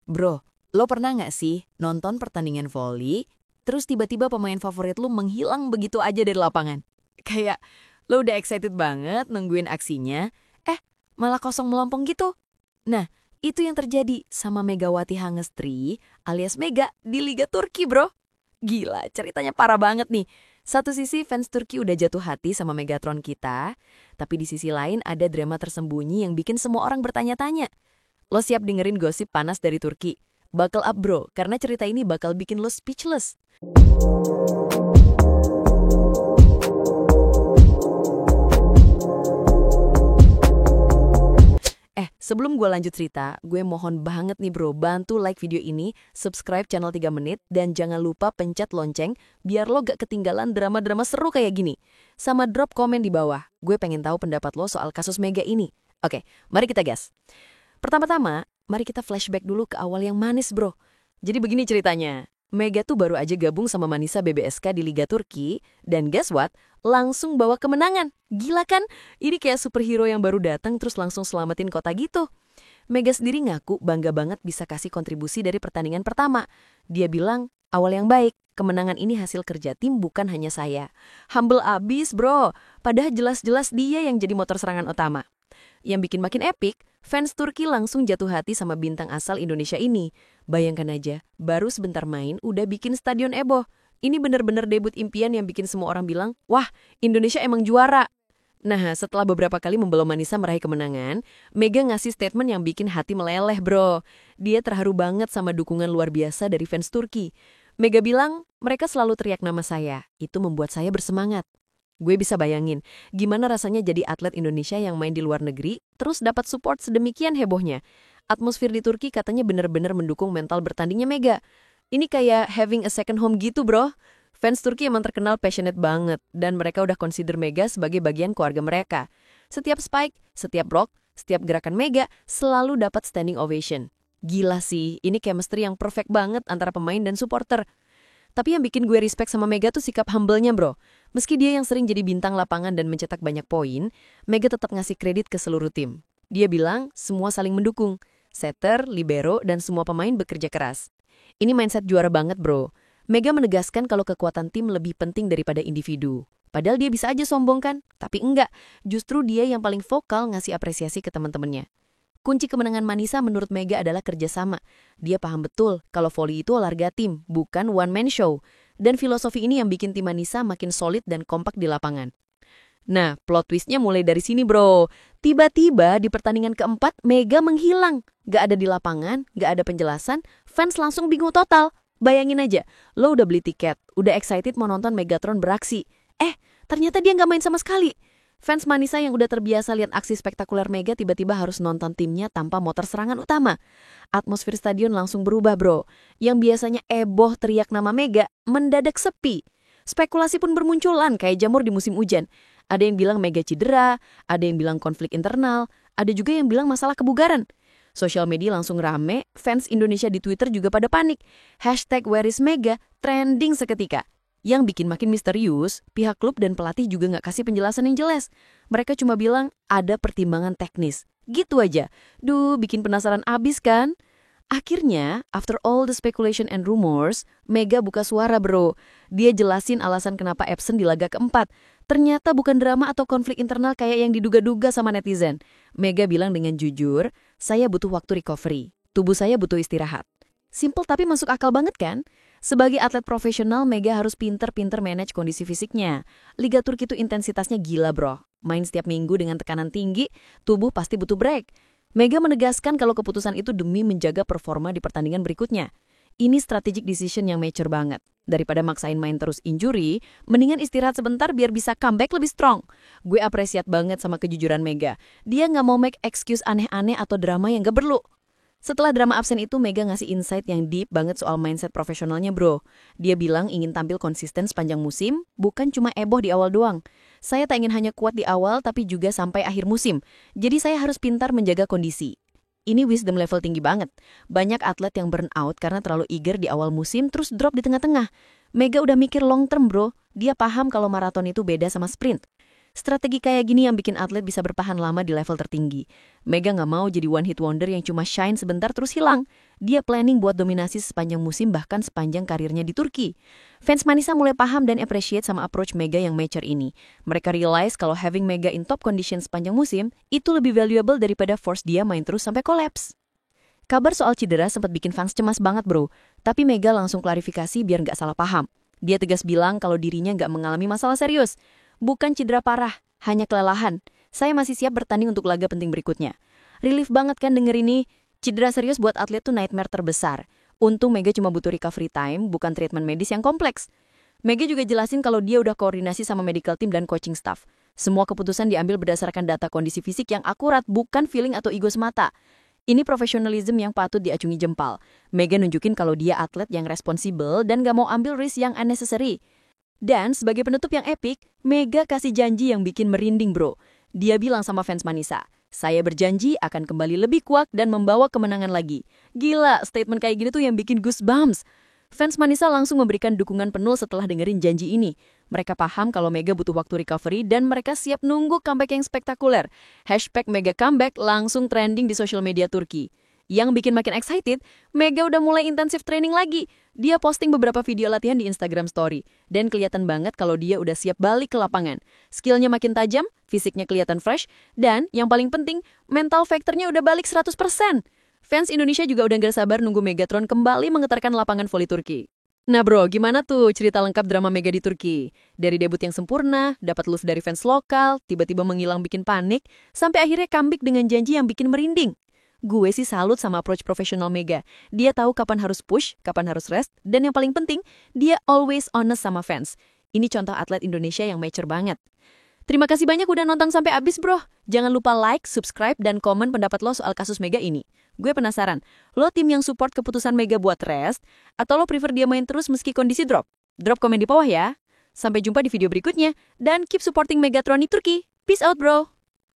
Bro, lo pernah nggak sih nonton pertandingan volley, terus tiba-tiba pemain favorit lo menghilang begitu aja dari lapangan? Kayak lo udah excited banget nungguin aksinya, malah kosong melompong gitu. Nah, itu yang terjadi sama Megawati Hangestri alias Mega di Liga Turki, bro. Gila, ceritanya parah banget nih. Satu sisi fans Turki udah jatuh hati sama Megatron kita, tapi di sisi lain ada drama tersembunyi yang bikin semua orang bertanya-tanya. Lo siap dengerin gosip panas dari Turki? Buckle up bro, karena cerita ini bakal bikin lo speechless. Sebelum gue lanjut cerita, gue mohon banget nih bro, bantu like video ini, subscribe channel 3 menit, dan jangan lupa pencet lonceng, biar lo gak ketinggalan drama-drama seru kayak gini. Sama drop komen di bawah, gue pengen tahu pendapat lo soal kasus Mega ini. Oke, mari kita gas. Pertama-tama, mari kita flashback dulu ke awal yang manis bro. Jadi begini ceritanya, Mega tuh baru aja gabung sama Manisa BBSK di Liga Turki, dan guess what? Langsung bawa kemenangan. Gila kan? Ini kayak superhero yang baru datang terus langsung selamatin kota gitu. Mega sendiri ngaku bangga banget bisa kasih kontribusi dari pertandingan pertama. Dia bilang, awal yang baik, kemenangan ini hasil kerja tim bukan hanya saya. Humble abis bro, padahal jelas-jelas dia yang jadi motor serangan utama. Yang bikin makin epic, fans Turki langsung jatuh hati sama bintang asal Indonesia ini. Bayangkan aja, baru sebentar main udah bikin stadion heboh. Ini bener-bener debut impian yang bikin semua orang bilang, wah Indonesia emang juara. Nah, setelah beberapa kali membawa Manisa meraih kemenangan, Mega ngasih statement yang bikin hati meleleh bro. Dia terharu banget sama dukungan luar biasa dari fans Turki. Mega bilang, mereka selalu teriak nama saya, itu membuat saya bersemangat. Gue bisa bayangin, gimana rasanya jadi atlet Indonesia yang main di luar negeri, terus dapat support sedemikian hebohnya. Atmosfer di Turki katanya bener-bener mendukung mental bertandingnya Mega. Ini kayak having a second home gitu bro. Fans Turki emang terkenal passionate banget, dan mereka udah consider Mega sebagai bagian keluarga mereka. Setiap spike, setiap block, setiap gerakan Mega selalu dapat standing ovation. Gila sih, ini chemistry yang perfect banget antara pemain dan supporter. Tapi yang bikin gue respect sama Mega tuh sikap humble-nya bro. Meski dia yang sering jadi bintang lapangan dan mencetak banyak poin, Mega tetap ngasih kredit ke seluruh tim. Dia bilang semua saling mendukung. Setter, libero, dan semua pemain bekerja keras. Ini mindset juara banget bro. Mega menegaskan kalau kekuatan tim lebih penting daripada individu. Padahal dia bisa aja sombong kan? Tapi enggak, justru dia yang paling vokal ngasih apresiasi ke teman-temannya. Kunci kemenangan Manisa menurut Mega adalah kerjasama. Dia paham betul kalau volley itu olahraga tim, bukan one-man show. Dan filosofi ini yang bikin tim Manisa makin solid dan kompak di lapangan. Nah, plot twistnya mulai dari sini bro. Tiba-tiba di pertandingan keempat, Mega menghilang. Gak ada di lapangan, gak ada penjelasan, fans langsung bingung total. Bayangin aja, lo udah beli tiket, udah excited mau nonton Megatron beraksi. Ternyata dia gak main sama sekali. Fans Manisa yang udah terbiasa lihat aksi spektakuler Mega tiba-tiba harus nonton timnya tanpa motor serangan utama. Atmosfer stadion langsung berubah bro. Yang biasanya heboh teriak nama Mega, mendadak sepi. Spekulasi pun bermunculan kayak jamur di musim hujan. Ada yang bilang Mega cedera, ada yang bilang konflik internal, ada juga yang bilang masalah kebugaran. Sosial media langsung rame, fans Indonesia di Twitter juga pada panik. #WhereIsMega trending seketika. Yang bikin makin misterius, pihak klub dan pelatih juga nggak kasih penjelasan yang jelas. Mereka cuma bilang ada pertimbangan teknis. Gitu aja. Duh, bikin penasaran abis kan? Akhirnya, after all the speculation and rumors, Mega buka suara bro. Dia jelasin alasan kenapa absent di laga keempat. Ternyata bukan drama atau konflik internal kayak yang diduga-duga sama netizen. Mega bilang dengan jujur, saya butuh waktu recovery. Tubuh saya butuh istirahat. Simple tapi masuk akal banget kan? Sebagai atlet profesional, Mega harus pinter-pinter manage kondisi fisiknya. Liga Turki itu intensitasnya gila bro. Main setiap minggu dengan tekanan tinggi, tubuh pasti butuh break. Mega menegaskan kalau keputusan itu demi menjaga performa di pertandingan berikutnya. Ini strategic decision yang mature banget. Daripada maksain main terus injury, mendingan istirahat sebentar biar bisa comeback lebih strong. Gue apresiat banget sama kejujuran Mega. Dia nggak mau make excuse aneh-aneh atau drama yang gak perlu. Setelah drama absen itu, Mega ngasih insight yang deep banget soal mindset profesionalnya bro. Dia bilang ingin tampil konsisten sepanjang musim, bukan cuma heboh di awal doang. Saya tak ingin hanya kuat di awal, tapi juga sampai akhir musim. Jadi saya harus pintar menjaga kondisi. Ini wisdom level tinggi banget. Banyak atlet yang burn out karena terlalu eager di awal musim, terus drop di tengah-tengah. Mega udah mikir long term bro. Dia paham kalau maraton itu beda sama sprint. Strategi kayak gini yang bikin atlet bisa bertahan lama di level tertinggi. Mega nggak mau jadi one hit wonder yang cuma shine sebentar terus hilang. Dia planning buat dominasi sepanjang musim bahkan sepanjang karirnya di Turki. Fans Manisa mulai paham dan appreciate sama approach Mega yang mature ini. Mereka realize kalau having Mega in top condition sepanjang musim itu lebih valuable daripada force dia main terus sampai collapse. Kabar soal cedera sempat bikin fans cemas banget bro, tapi Mega langsung klarifikasi biar nggak salah paham. Dia tegas bilang kalau dirinya nggak mengalami masalah serius. Bukan cedera parah, hanya kelelahan. Saya masih siap bertanding untuk laga penting berikutnya. Relief banget kan denger ini? Cedera serius buat atlet tuh nightmare terbesar. Untung Mega cuma butuh recovery time, bukan treatment medis yang kompleks. Mega juga jelasin kalau dia udah koordinasi sama medical team dan coaching staff. Semua keputusan diambil berdasarkan data kondisi fisik yang akurat, bukan feeling atau ego semata. Ini profesionalisme yang patut diacungi jempal. Mega nunjukin kalau dia atlet yang responsibel dan gak mau ambil risk yang unnecessary. Dan sebagai penutup yang epic, Mega kasih janji yang bikin merinding bro. Dia bilang sama fans Manisa, saya berjanji akan kembali lebih kuat dan membawa kemenangan lagi. Gila, statement kayak gini tuh yang bikin goosebumps. Fans Manisa langsung memberikan dukungan penuh setelah dengerin janji ini. Mereka paham kalau Mega butuh waktu recovery dan mereka siap nunggu comeback yang spektakuler. #Mega Comeback langsung trending di sosial media Turki. Yang bikin makin excited, Mega udah mulai intensif training lagi. Dia posting beberapa video latihan di Instagram Story. Dan kelihatan banget kalau dia udah siap balik ke lapangan. Skillnya makin tajam, fisiknya kelihatan fresh, dan yang paling penting, mental factornya udah balik 100%. Fans Indonesia juga udah gak sabar nunggu Megatron kembali menggetarkan lapangan voli Turki. Nah bro, gimana tuh cerita lengkap drama Mega di Turki? Dari debut yang sempurna, dapat love dari fans lokal, tiba-tiba menghilang bikin panik, sampai akhirnya comeback dengan janji yang bikin merinding. Gue sih salut sama approach profesional Mega. Dia tahu kapan harus push, kapan harus rest, dan yang paling penting, dia always honest sama fans. Ini contoh atlet Indonesia yang mature banget. Terima kasih banyak udah nonton sampai habis bro. Jangan lupa like, subscribe, dan komen pendapat lo soal kasus Mega ini. Gue penasaran, lo tim yang support keputusan Mega buat rest, atau lo prefer dia main terus meski kondisi drop? Drop komen di bawah ya. Sampai jumpa di video berikutnya, dan keep supporting Megatron di Turki. Peace out bro.